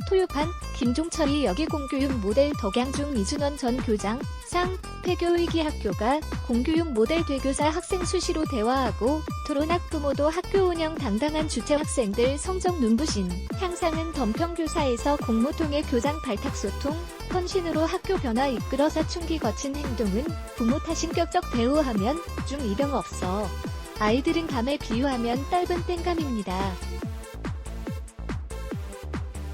토요판, 김종철이 여기 공교육 모델 덕양중 이준원 전 교장, 상, 폐교위기 학교가 공교육 모델 대교사 학생 수시로 대화하고 토론 학부모도 학교 운영 당당한 주체 학생들 성적 눈부신 향상은 덤평교사에서 공모 통해 교장 발탁소통, 헌신으로 학교 변화 이끌어 사춘기 거친 행동은 부모 탓인 격적 대우하면 중 이병 없어. 아이들은 감에 비유하면 떫은 땡감입니다.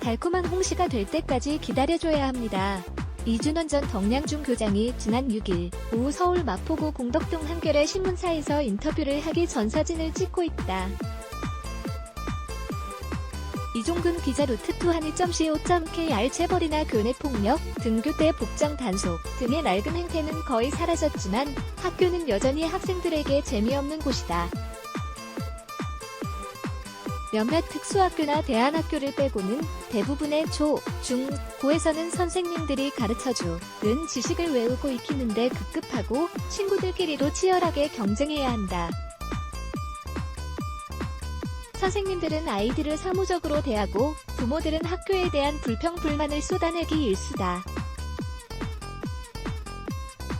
달콤한 홍시가 될 때까지 기다려줘야 합니다. 이준원 전 덕양중 교장이 지난 6일 오후 서울 마포구 공덕동 한겨레 신문사에서 인터뷰를 하기 전 사진을 찍고 있다. 이종근 기자 루트2한이.co.kr 체벌이나 교내폭력, 등교때 복장 단속 등의 낡은 행태는 거의 사라졌지만 학교는 여전히 학생들에게 재미없는 곳이다. 몇몇 특수학교나 대안학교를 빼고는 대부분의 초, 중, 고에서는 선생님들이 가르쳐주는 지식을 외우고 익히는데 급급하고 친구들끼리도 치열하게 경쟁해야 한다. 선생님들은 아이들을 사무적으로 대하고 부모들은 학교에 대한 불평, 불만을 쏟아내기 일쑤다.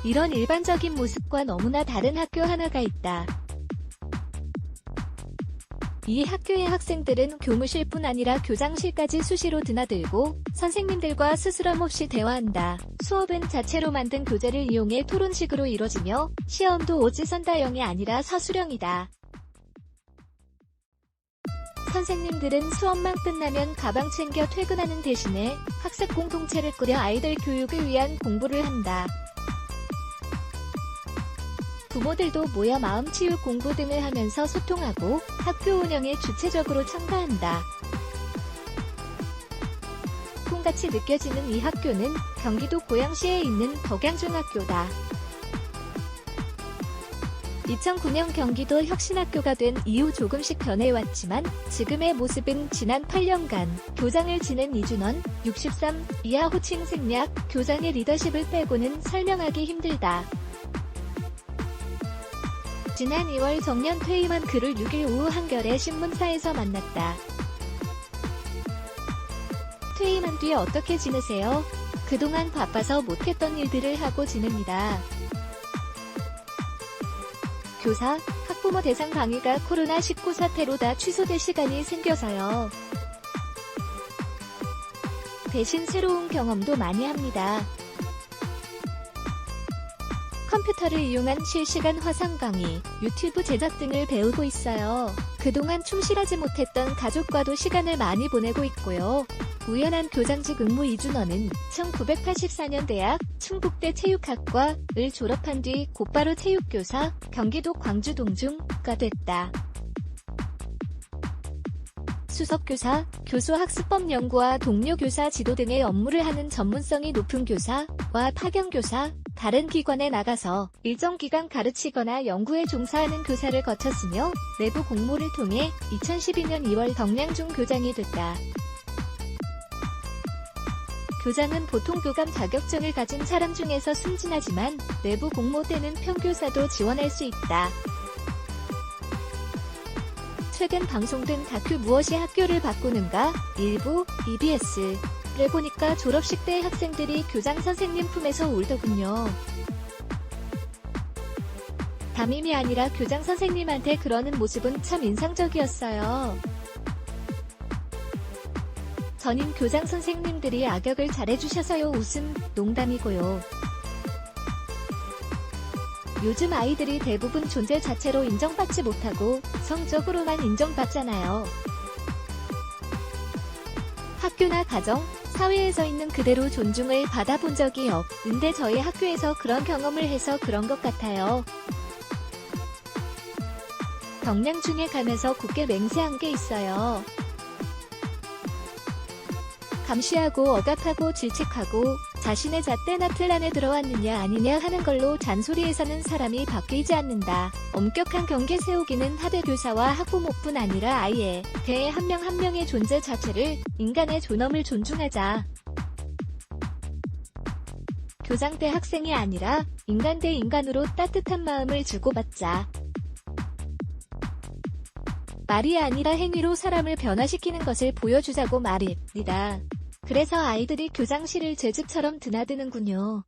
이런 일반적인 모습과 너무나 다른 학교 하나가 있다. 이 학교의 학생들은 교무실뿐 아니라 교장실까지 수시로 드나들고 선생님들과 스스럼없이 대화한다. 수업은 자체로 만든 교재를 이용해 토론식으로 이뤄지며 시험도 오지선다형이 아니라 서술형이다. 선생님들은 수업만 끝나면 가방 챙겨 퇴근하는 대신에 학습 공동체를 꾸려 아이들 교육을 위한 공부를 한다. 부모들도 모여 마음치유 공부 등을 하면서 소통하고 학교 운영에 주체적으로 참가한다. 꿈같이 느껴지는 이 학교는 경기도 고양시에 있는 덕양중학교다. 2009년 경기도 혁신학교가 된 이후 조금씩 변해왔지만 지금의 모습은 지난 8년간 교장을 지낸 이준원, 63, 이하 호칭 생략, 교장의 리더십을 빼고는 설명하기 힘들다. 지난 2월 정년 퇴임한 그를 6일 오후 한겨레 신문사에서 만났다. 퇴임한 뒤에 어떻게 지내세요? 그동안 바빠서 못했던 일들을 하고 지냅니다. 교사, 학부모 대상 강의가 코로나19 사태로 다 취소될 시간이 생겨서요. 대신 새로운 경험도 많이 합니다. 컴퓨터를 이용한 실시간 화상 강의, 유튜브 제작 등을 배우고 있어요. 그동안 충실하지 못했던 가족과도 시간을 많이 보내고 있고요. 우연한 교장직 응모. 이준원은 1984년 대학 충북대 체육학과를 졸업한 뒤 곧바로 체육교사, 경기도 광주 동중가 됐다. 수석교사, 교수학습법 연구와 동료교사 지도 등의 업무를 하는 전문성이 높은 교사와 파견교사, 다른 기관에 나가서 일정 기간 가르치거나 연구에 종사하는 교사를 거쳤으며 내부 공모를 통해 2012년 2월 덕양중 교장이 됐다. 교장은 보통 교감 자격증을 가진 사람 중에서 순진하지만 내부 공모 때는 평교사도 지원할 수 있다. 최근 방송된 다큐 무엇이 학교를 바꾸는가? 일부, EBS를 보니까 졸업식 때 학생들이 교장 선생님 품에서 울더군요. 담임이 아니라 교장 선생님한테 그러는 모습은 참 인상적이었어요. 전임 교장 선생님들이 악역을 잘해주셔서요. 웃음, 농담이고요. 요즘 아이들이 대부분 존재 자체로 인정받지 못하고 성적으로만 인정받잖아요. 학교나 가정, 사회에서 있는 그대로 존중을 받아본 적이 없는데 저희 학교에서 그런 경험을 해서 그런 것 같아요. 덕양중에 가면서 굳게 맹세한 게 있어요. 감시하고 억압하고 질책하고 자신의 잣대나 플란에 들어왔느냐 아니냐 하는 걸로 잔소리해서는 사람이 바뀌지 않는다. 엄격한 경계 세우기는 하되 교사와 학부모뿐 아니라 아이에 대해 한 명 한 명의 존재 자체를, 인간의 존엄을 존중하자. 교장 대 학생이 아니라 인간 대 인간으로 따뜻한 마음을 주고받자. 말이 아니라 행위로 사람을 변화시키는 것을 보여주자고 말입니다. 그래서 아이들이 교장실을 제 집처럼 드나드는군요.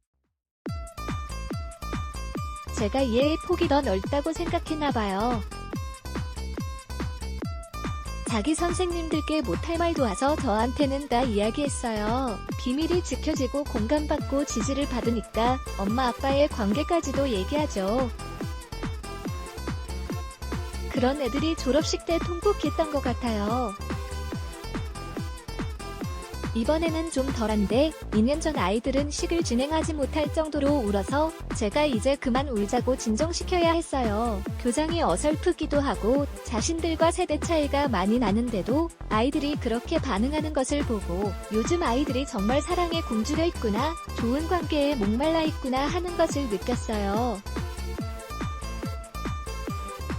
제가 이해의 폭이 더 넓다고 생각했나봐요. 자기 선생님들께 못할 말도 와서 저한테는 다 이야기했어요. 비밀이 지켜지고 공감받고 지지를 받으니까 엄마 아빠의 관계까지도 얘기하죠. 그런 애들이 졸업식 때 통곡했던 것 같아요. 이번에는 좀 덜한데 2년 전 아이들은 식을 진행하지 못할 정도로 울어서 제가 이제 그만 울자고 진정시켜야 했어요. 교장이 어설프기도 하고 자신들과 세대 차이가 많이 나는데도 아이들이 그렇게 반응하는 것을 보고 요즘 아이들이 정말 사랑에 굶주려 있구나, 좋은 관계에 목말라 있구나 하는 것을 느꼈어요.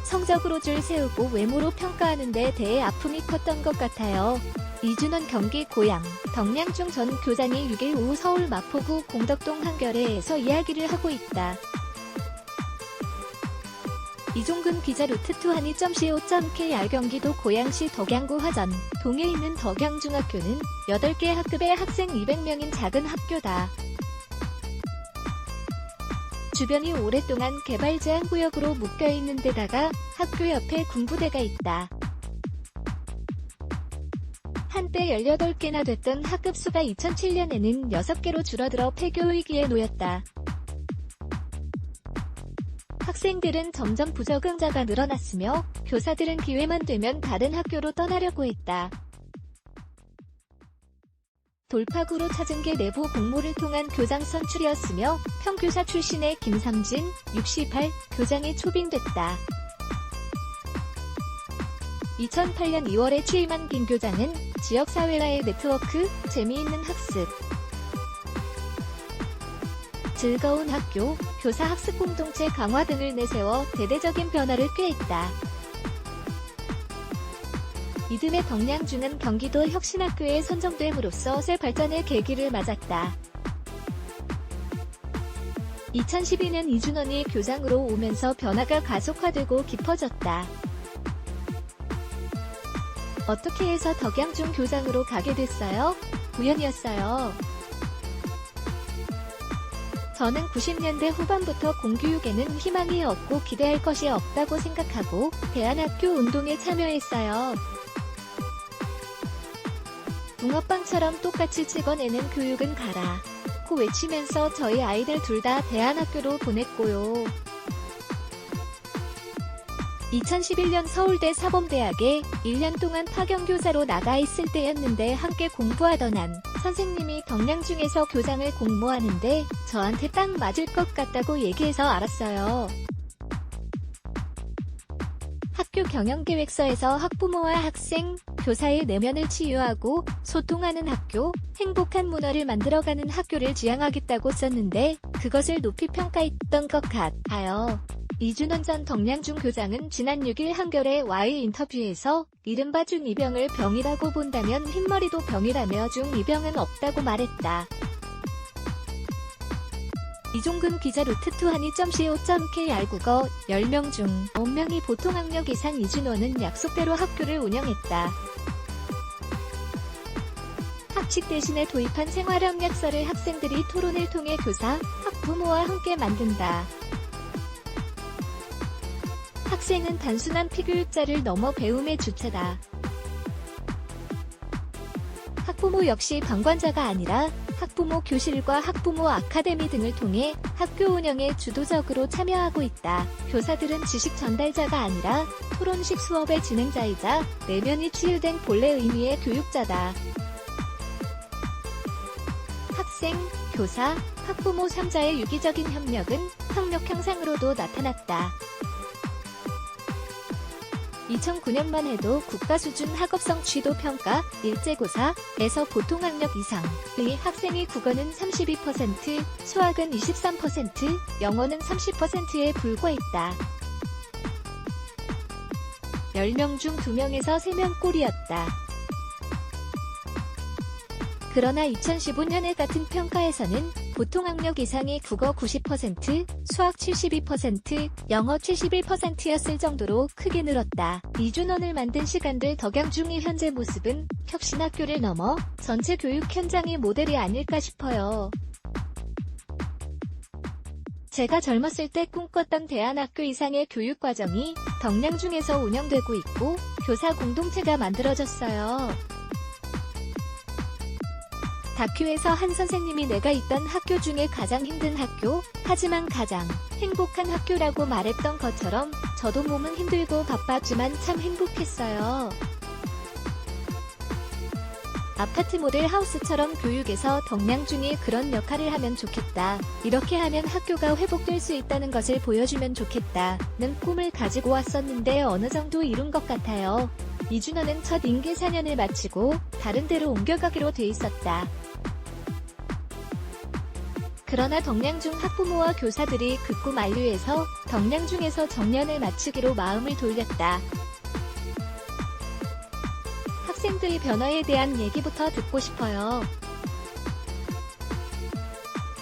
성적으로 줄 세우고 외모로 평가하는 데 대해 아픔이 컸던 것 같아요. 이준원 경기 고양, 덕량중 전 교장이 6일 오후 서울 마포구 공덕동 한겨레에서 이야기를 하고 있다. 이종근 기자 루트2한이.co.kr 경기도 고양시 덕양구 화전, 동에 있는 덕양중학교는 8개 학급의 학생 200명인 작은 학교다. 주변이 오랫동안 개발 제한 구역으로 묶여있는 데다가 학교 옆에 군부대가 있다. 한때 18개나 됐던 학급 수가 2007년에는 6개로 줄어들어 폐교 위기에 놓였다. 학생들은 점점 부적응자가 늘어났으며 교사들은 기회만 되면 다른 학교로 떠나려고 했다. 돌파구로 찾은 게 내부 공모를 통한 교장 선출이었으며 평교사 출신의 김상진, 68, 교장이 초빙됐다. 2008년 2월에 취임한 김 교장은 지역사회와의 네트워크, 재미있는 학습, 즐거운 학교, 교사 학습 공동체 강화 등을 내세워 대대적인 변화를 꾀했다. 이듬해 덕량중은 경기도 혁신학교에 선정됨으로써 새 발전의 계기를 맞았다. 2012년 이준원이 교장으로 오면서 변화가 가속화되고 깊어졌다. 어떻게 해서 덕양중 교장으로 가게 됐어요? 우연이었어요. 저는 90년대 후반부터 공교육에는 희망이 없고 기대할 것이 없다고 생각하고 대안학교 운동에 참여했어요. 붕어빵처럼 똑같이 찍어내는 교육은 가라 고 외치면서 저희 아이들 둘 다 대안학교로 보냈고요. 2011년 서울대 사범대학에 1년 동안 파견교사로 나가 있을 때였는데 함께 공부하던 한 선생님이 덕량중에서 교장을 공모하는데 저한테 딱 맞을 것 같다고 얘기해서 알았어요. 학교 경영계획서에서 학부모와 학생, 교사의 내면을 치유하고 소통하는 학교, 행복한 문화를 만들어가는 학교를 지향하겠다고 썼는데 그것을 높이 평가했던 것 같아요. 이준원 전 덕량중 교장은 지난 6일 한겨레와의 인터뷰에서 이른바 중2병을 병이라고 본다면 흰머리도 병이라며 중2병은 없다고 말했다. 이종근 기자 루트2한이.co.kr 국어 10명 중 9명이 보통학력 이상. 이준원은 약속대로 학교를 운영했다. 학칙 대신에 도입한 생활협력서를 학생들이 토론을 통해 교사, 학부모와 함께 만든다. 학생은 단순한 피교육자를 넘어 배움의 주체다. 학부모 역시 방관자가 아니라 학부모 교실과 학부모 아카데미 등을 통해 학교 운영에 주도적으로 참여하고 있다. 교사들은 지식 전달자가 아니라 토론식 수업의 진행자이자 내면이 치유된 본래 의미의 교육자다. 학생, 교사, 학부모 3자의 유기적인 협력은 학력 향상으로도 나타났다. 2009년만 해도 국가수준 학업성 취도평가, 일제고사에서 보통학력 이상의 학생이 국어는 32%, 수학은 23%, 영어는 30%에 불과했다. 10명 중 2명에서 3명꼴이었다. 그러나 2015년에 같은 평가에서는 보통학력 이상이 국어 90%, 수학 72%, 영어 71%였을 정도로 크게 늘었다. 이준원을 만든 시간들 덕양중의 현재 모습은 혁신학교를 넘어 전체 교육 현장의 모델이 아닐까 싶어요. 제가 젊었을 때 꿈꿨던 대안학교 이상의 교육과정이 덕량중에서 운영되고 있고 교사 공동체가 만들어졌어요. 다큐에서 한 선생님이 내가 있던 학교 중에 가장 힘든 학교, 하지만 가장 행복한 학교라고 말했던 것처럼 저도 몸은 힘들고 바빴지만 참 행복했어요. 아파트 모델 하우스처럼 교육에서 덕량중이 그런 역할을 하면 좋겠다. 이렇게 하면 학교가 회복될 수 있다는 것을 보여주면 좋겠다는 꿈을 가지고 왔었는데 어느 정도 이룬 것 같아요. 이준원은 첫 임기 4년을 마치고 다른 데로 옮겨가기로 돼 있었다. 그러나 덕량중 학부모와 교사들이 그 꿈 만류해서 덕량중에서 정년을 마치기로 마음을 돌렸다. 학생들의 변화에 대한 얘기부터 듣고 싶어요.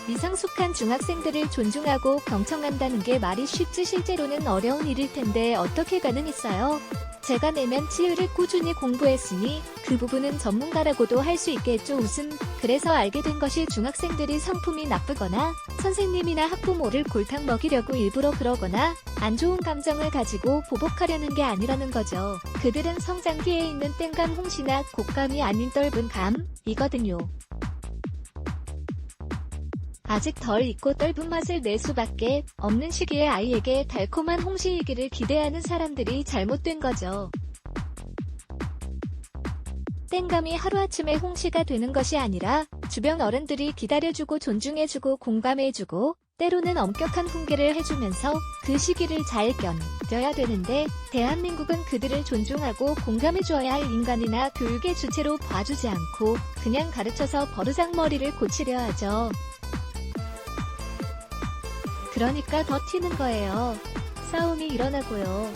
미성숙한 중학생들을 존중하고 경청한다는 게 말이 쉽지 실제로는 어려운 일일 텐데 어떻게 가능했어요? 제가 내면 치유를 꾸준히 공부했으니 그 부분은 전문가라고도 할 수 있겠죠. 웃음. 그래서 알게 된 것이 중학생들이 성품이 나쁘거나 선생님이나 학부모를 골탕 먹이려고 일부러 그러거나 안 좋은 감정을 가지고 보복하려는 게 아니라는 거죠. 그들은 성장기에 있는 땡감 홍시나 곶감이 아닌 떫은 감이거든요. 아직 덜 익고 떫은 맛을 낼 수밖에 없는 시기에 아이에게 달콤한 홍시이기를 기대하는 사람들이 잘못된 거죠. 땡감이 하루아침에 홍시가 되는 것이 아니라 주변 어른들이 기다려주고 존중해주고 공감해주고 때로는 엄격한 훈계를 해주면서 그 시기를 잘 견뎌야 되는데 대한민국은 그들을 존중하고 공감해줘야 할 인간이나 교육의 주체로 봐주지 않고 그냥 가르쳐서 버르장머리를 고치려 하죠. 그러니까 더 튀는 거예요. 싸움이 일어나고요.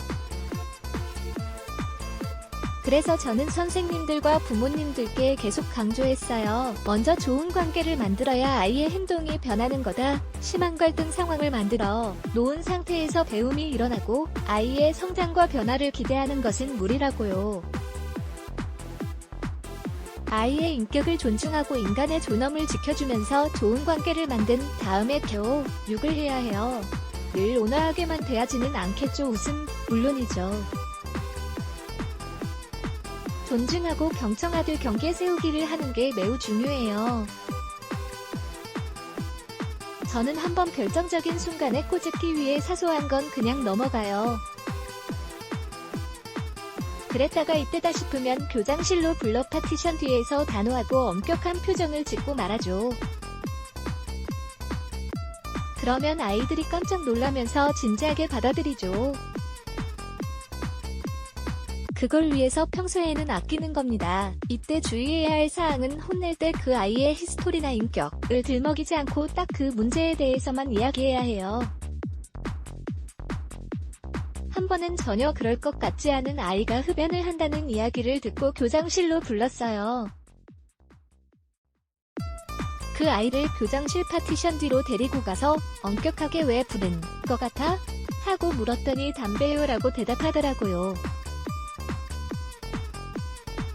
그래서 저는 선생님들과 부모님들께 계속 강조했어요. 먼저 좋은 관계를 만들어야 아이의 행동이 변하는 거다. 심한 갈등 상황을 만들어 놓은 상태에서 배움이 일어나고 아이의 성장과 변화를 기대하는 것은 무리라고요. 아이의 인격을 존중하고 인간의 존엄을 지켜주면서 좋은 관계를 만든 다음에 교육을 해야 해요. 늘 온화하게만 대하지는 않겠죠. 웃음. 물론이죠. 존중하고 경청하듯 경계 세우기를 하는 게 매우 중요해요. 저는 한번 결정적인 순간에 꼬집기 위해 사소한 건 그냥 넘어가요. 그랬다가 이때다 싶으면 교장실로 불러 파티션 뒤에서 단호하고 엄격한 표정을 짓고 말아줘. 그러면 아이들이 깜짝 놀라면서 진지하게 받아들이죠. 그걸 위해서 평소에는 아끼는 겁니다. 이때 주의해야 할 사항은 혼낼 때 그 아이의 히스토리나 인격을 들먹이지 않고 딱 그 문제에 대해서만 이야기해야 해요. 한 번은 전혀 그럴 것 같지 않은 아이가 흡연을 한다는 이야기를 듣고 교장실로 불렀어요. 그 아이를 교장실 파티션 뒤로 데리고 가서 엄격하게 왜 부른 것 같아? 하고 물었더니 담배요라고 대답하더라고요.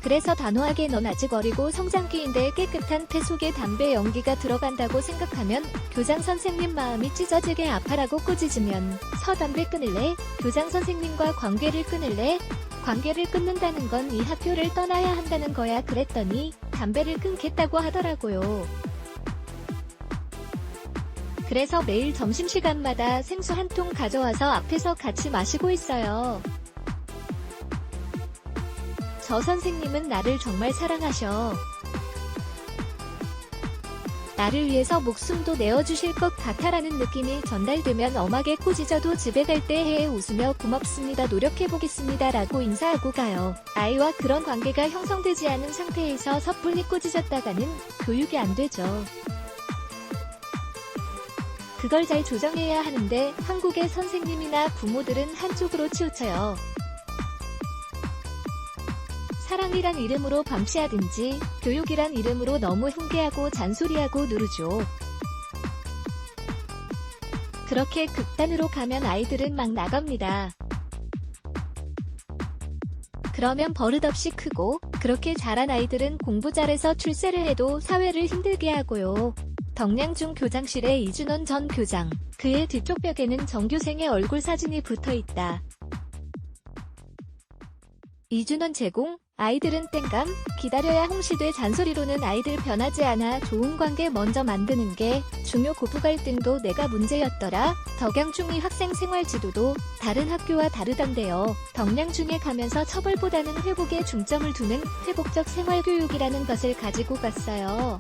그래서 단호하게 넌 아직 어리고 성장기인데 깨끗한 폐 속에 담배 연기가 들어간다고 생각하면 교장 선생님 마음이 찢어지게 아파라고 꾸짖으면 서 담배 끊을래? 교장 선생님과 관계를 끊을래? 관계를 끊는다는 건 이 학교를 떠나야 한다는 거야. 그랬더니 담배를 끊겠다고 하더라고요. 그래서 매일 점심시간마다 생수 한 통 가져와서 앞에서 같이 마시고 있어요. 저 선생님은 나를 정말 사랑하셔. 나를 위해서 목숨도 내어주실 것 같아라는 느낌이 전달되면 엄하게 꾸짖어도 집에 갈 때 해에 웃으며 고맙습니다. 노력해보겠습니다 라고 인사하고 가요. 아이와 그런 관계가 형성되지 않은 상태에서 섣불리 꾸짖었다가는 교육이 안 되죠. 그걸 잘 조정해야 하는데 한국의 선생님이나 부모들은 한쪽으로 치우쳐요. 사랑이란 이름으로 방치하든지 교육이란 이름으로 너무 훈계하고 잔소리하고 누르죠. 그렇게 극단으로 가면 아이들은 막 나갑니다. 그러면 버릇없이 크고 그렇게 자란 아이들은 공부 잘해서 출세를 해도 사회를 힘들게 하고요. 덕량중 교장실에 이준원 전 교장, 그의 뒤쪽 벽에는 전교생의 얼굴 사진이 붙어있다. 이준원 제공, 아이들은 땡감, 기다려야 홍시돼 잔소리로는 아이들 변하지 않아 좋은 관계 먼저 만드는 게 중요 고부 갈등도 내가 문제였더라. 덕양중이 학생 생활 지도도 다른 학교와 다르던데요. 덕량중에 가면서 처벌보다는 회복에 중점을 두는 회복적 생활교육이라는 것을 가지고 갔어요.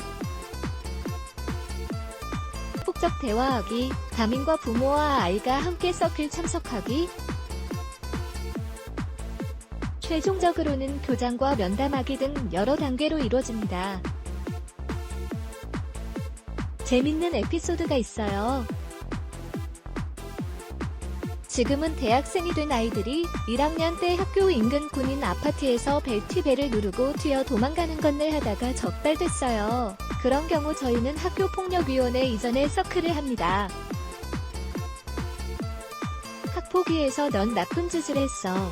회복적 대화하기, 담임과 부모와 아이가 함께 서클 참석하기, 최종적으로는 교장과 면담하기 등 여러 단계로 이루어집니다. 재밌는 에피소드가 있어요. 지금은 대학생이 된 아이들이 1학년 때 학교 인근 군인 아파트에서 벨트벨을 누르고 튀어 도망가는 건을 하다가 적발됐어요. 그런 경우 저희는 학교폭력위원회 이전에 서클을 합니다. 학폭위에서 넌 나쁜 짓을 했어.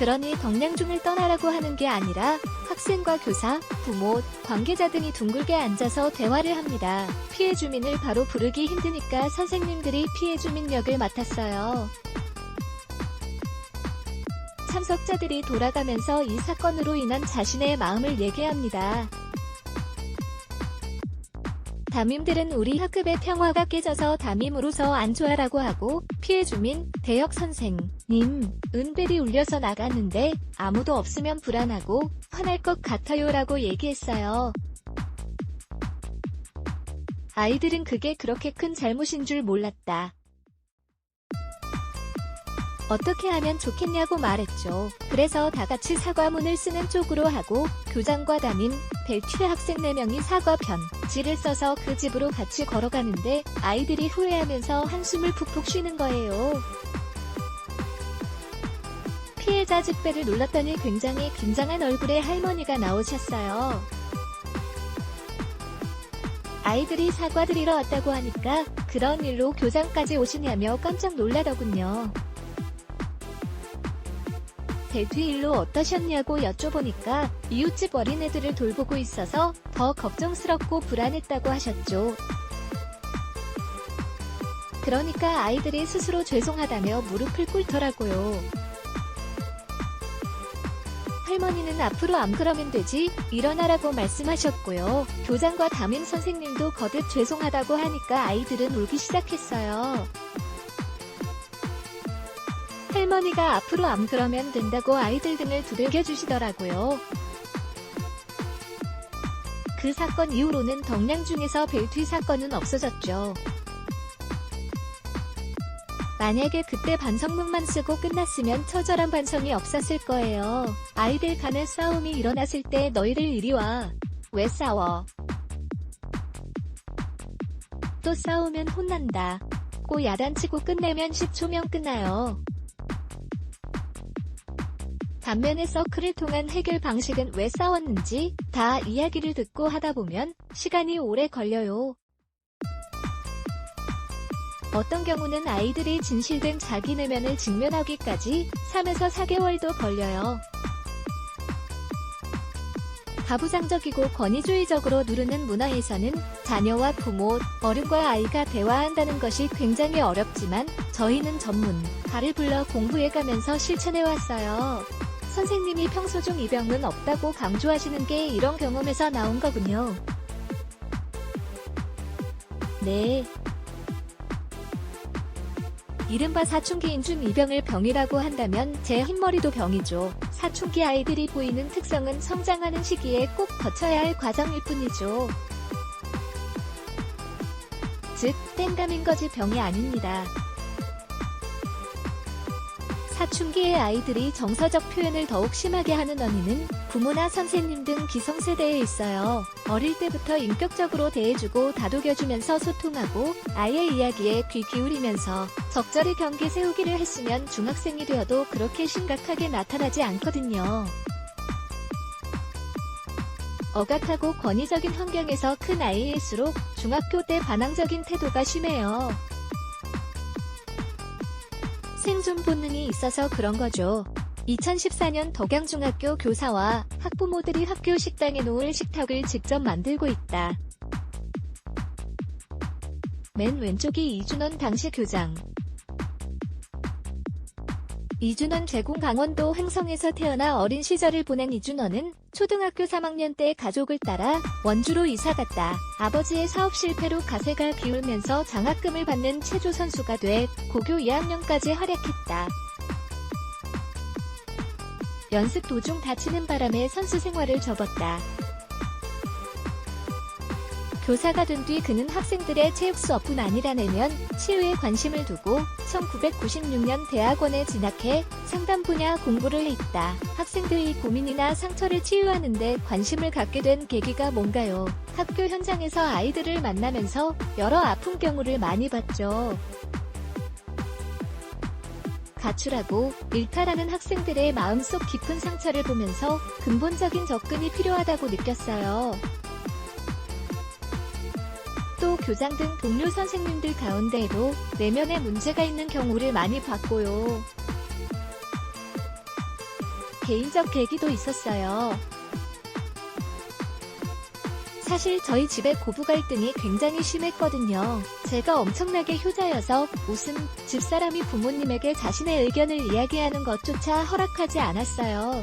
그러니 덕량중을 떠나라고 하는 게 아니라 학생과 교사, 부모, 관계자 등이 둥글게 앉아서 대화를 합니다. 피해 주민을 바로 부르기 힘드니까 선생님들이 피해 주민 역을 맡았어요. 참석자들이 돌아가면서 이 사건으로 인한 자신의 마음을 얘기합니다. 담임들은 우리 학급의 평화가 깨져서 담임으로서 안 좋아라고 하고 피해 주민, 대역 선생님, 은벨이 울려서 나갔는데 아무도 없으면 불안하고 화날 것 같아요 라고 얘기했어요. 아이들은 그게 그렇게 큰 잘못인 줄 몰랐다. 어떻게 하면 좋겠냐고 말했죠. 그래서 다같이 사과문을 쓰는 쪽으로 하고 교장과 담임, 벨트 학생 4명이 사과 편지를 써서 그 집으로 같이 걸어가는데 아이들이 후회하면서 한숨을 푹푹 쉬는 거예요. 피해자 집배를 눌렀더니 굉장히 긴장한 얼굴의 할머니가 나오셨어요. 아이들이 사과드리러 왔다고 하니까 그런 일로 교장까지 오시냐며 깜짝 놀라더군요. 벨트 일로 어떠셨냐고 여쭤보니까 이웃집 어린애들을 돌보고 있어서 더 걱정스럽고 불안했다고 하셨죠. 그러니까 아이들이 스스로 죄송하다며 무릎을 꿇더라고요. 할머니는 앞으로 안 그러면 되지, 일어나라고 말씀하셨고요. 교장과 담임 선생님도 거듭 죄송하다고 하니까 아이들은 울기 시작했어요. 할머니가 앞으로 안 그러면 된다고 아이들 등을 두들겨 주시더라고요. 그 사건 이후로는 덕량중에서 벨트 사건은 없어졌죠. 만약에 그때 반성문만 쓰고 끝났으면 처절한 반성이 없었을 거예요. 아이들 간의 싸움이 일어났을 때 너희들 이리 와. 왜 싸워? 또 싸우면 혼난다. 고 야단치고 끝내면 10초면 끝나요. 반면에 서클을 통한 해결 방식은 왜 싸웠는지 다 이야기를 듣고 하다 보면 시간이 오래 걸려요. 어떤 경우는 아이들이 진실된 자기 내면을 직면하기까지 3에서 4개월도 걸려요. 가부장적이고 권위주의적으로 누르는 문화에서는 자녀와 부모, 어른과 아이가 대화한다는 것이 굉장히 어렵지만 저희는 전문가를 불러 공부해가면서 실천해왔어요. 선생님이 평소 중 이병은 없다고 강조하시는 게 이런 경험에서 나온 거군요. 네. 이른바 사춘기인 중 이병을 병이라고 한다면 제 흰머리도 병이죠. 사춘기 아이들이 보이는 특성은 성장하는 시기에 꼭 거쳐야 할 과정일 뿐이죠. 즉, 땡감인 거지 병이 아닙니다. 사춘기의 아이들이 정서적 표현을 더욱 심하게 하는 원인은 부모나 선생님 등 기성세대에 있어요. 어릴 때부터 인격적으로 대해주고 다독여주면서 소통하고 아이의 이야기에 귀 기울이면서 적절히 경계 세우기를 했으면 중학생이 되어도 그렇게 심각하게 나타나지 않거든요. 억압하고 권위적인 환경에서 큰 아이일수록 중학교 때 반항적인 태도가 심해요. 생존 본능이 있어서 그런 거죠. 2014년 덕양중학교 교사와 학부모들이 학교 식당에 놓을 식탁을 직접 만들고 있다. 맨 왼쪽이 이준원 당시 교장. 이준원 제공 강원도 횡성에서 태어나 어린 시절을 보낸 이준원은 초등학교 3학년 때 가족을 따라 원주로 이사갔다. 아버지의 사업 실패로 가세가 기울면서 장학금을 받는 체조 선수가 돼 고교 2학년까지 활약했다. 연습 도중 다치는 바람에 선수 생활을 접었다. 교사가 된 뒤 그는 학생들의 체육 수업뿐 아니라 내면, 치유에 관심을 두고 1996년 대학원에 진학해 상담 분야 공부를 했다. 학생들의 고민이나 상처를 치유하는 데 관심을 갖게 된 계기가 뭔가요? 학교 현장에서 아이들을 만나면서 여러 아픈 경우를 많이 봤죠. 가출하고 일탈하는 학생들의 마음속 깊은 상처를 보면서 근본적인 접근이 필요하다고 느꼈어요. 또 교장 등 동료 선생님들 가운데에도 내면에 문제가 있는 경우를 많이 봤고요. 개인적 계기도 있었어요. 사실 저희 집의 고부 갈등이 굉장히 심했거든요. 제가 엄청나게 효자여서 웃음, 집사람이 부모님에게 자신의 의견을 이야기하는 것조차 허락하지 않았어요.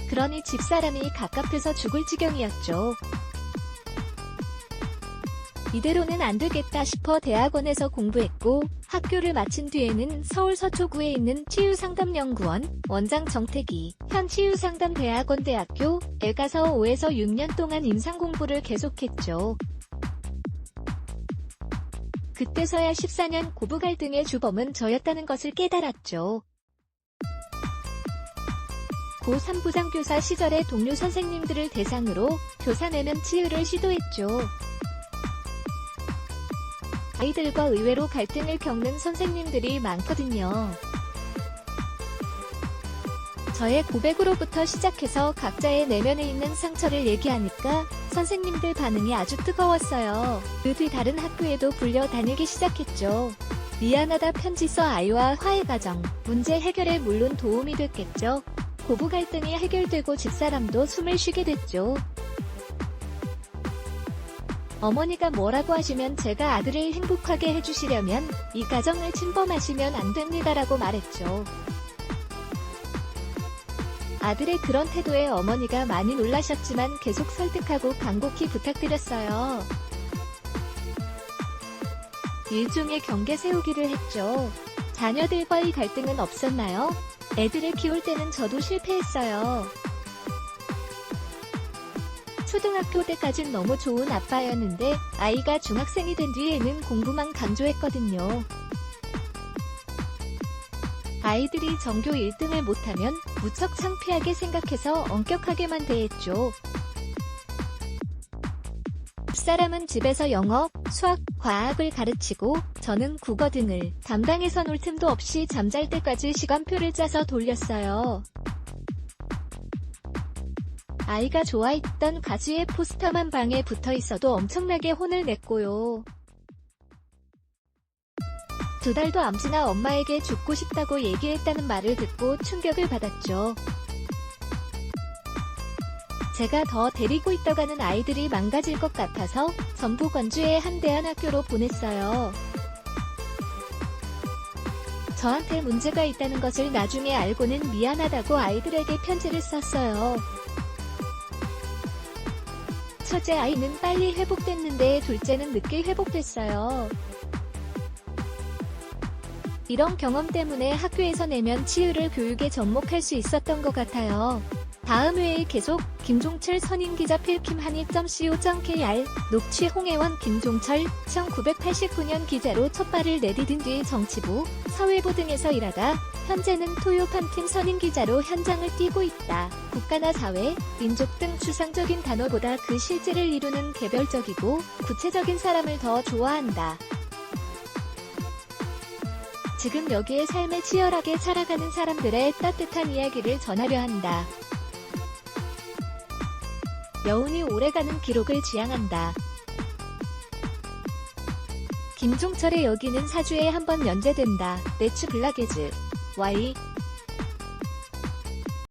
그러니 집사람이 갑갑해서 죽을 지경이었죠. 이대로는 안 되겠다 싶어 대학원에서 공부했고, 학교를 마친 뒤에는 서울 서초구에 있는 치유상담연구원 원장 정택이 현 치유상담대학원대학교에 가서 5에서 6년 동안 임상공부를 계속했죠. 그때서야 14년 고부 갈등의 주범은 저였다는 것을 깨달았죠. 고3 부장교사 시절에 동료 선생님들을 대상으로 교사 내면 치유를 시도했죠. 아이들과 의외로 갈등을 겪는 선생님들이 많거든요. 저의 고백으로부터 시작해서 각자의 내면에 있는 상처를 얘기하니까 선생님들 반응이 아주 뜨거웠어요. 그 뒤 다른 학교에도 불려 다니기 시작했죠. 미안하다 편지 써 아이와 화해과정, 문제 해결에 물론 도움이 됐겠죠. 고부 갈등이 해결되고 집사람도 숨을 쉬게 됐죠. 어머니가 뭐라고 하시면 제가 아들을 행복하게 해주시려면 이 가정을 침범하시면 안 됩니다라고 말했죠. 아들의 그런 태도에 어머니가 많이 놀라셨지만 계속 설득하고 간곡히 부탁드렸어요. 일종의 경계 세우기를 했죠. 자녀들과의 갈등은 없었나요? 애들을 키울 때는 저도 실패했어요. 초등학교 때까진 너무 좋은 아빠였는데 아이가 중학생이 된 뒤에는 공부만 강조했거든요. 아이들이 전교 1등을 못하면 무척 창피하게 생각해서 엄격하게만 대했죠. 집사람은 집에서 영어, 수학, 과학을 가르치고 저는 국어 등을 담당해서 놀 틈도 없이 잠잘 때까지 시간표를 짜서 돌렸어요. 아이가 좋아했던 가수의 포스터만 방에 붙어있어도 엄청나게 혼을 냈고요. 2달도 안 지나 엄마에게 죽고 싶다고 얘기했다는 말을 듣고 충격을 받았죠. 제가 더 데리고 있다가는 아이들이 망가질 것 같아서 전북 원주의 한 대안학교로 보냈어요. 저한테 문제가 있다는 것을 나중에 알고는 미안하다고 아이들에게 편지를 썼어요. 첫째 아이는 빨리 회복됐는데 둘째는 늦게 회복됐어요. 이런 경험 때문에 학교에서 내면 치유를 교육에 접목할 수 있었던 것 같아요. 다음 회에 계속 김종철 선임기자 필킴한입.co.kr 녹취 홍혜원 김종철 1989년 기자로 첫 발을 내디딘 뒤 정치부, 사회부 등에서 일하다 현재는 토요판팀 선임기자로 현장을 뛰고 있다. 국가나 사회, 민족 등 추상적인 단어보다 그 실제를 이루는 개별적이고 구체적인 사람을 더 좋아한다. 지금 여기에 삶에 치열하게 살아가는 사람들의 따뜻한 이야기를 전하려 한다. 여운이 오래가는 기록을 지향한다. 김종철의 여기는 4주에 한 번 연재된다. 레츠 블라게즈 Y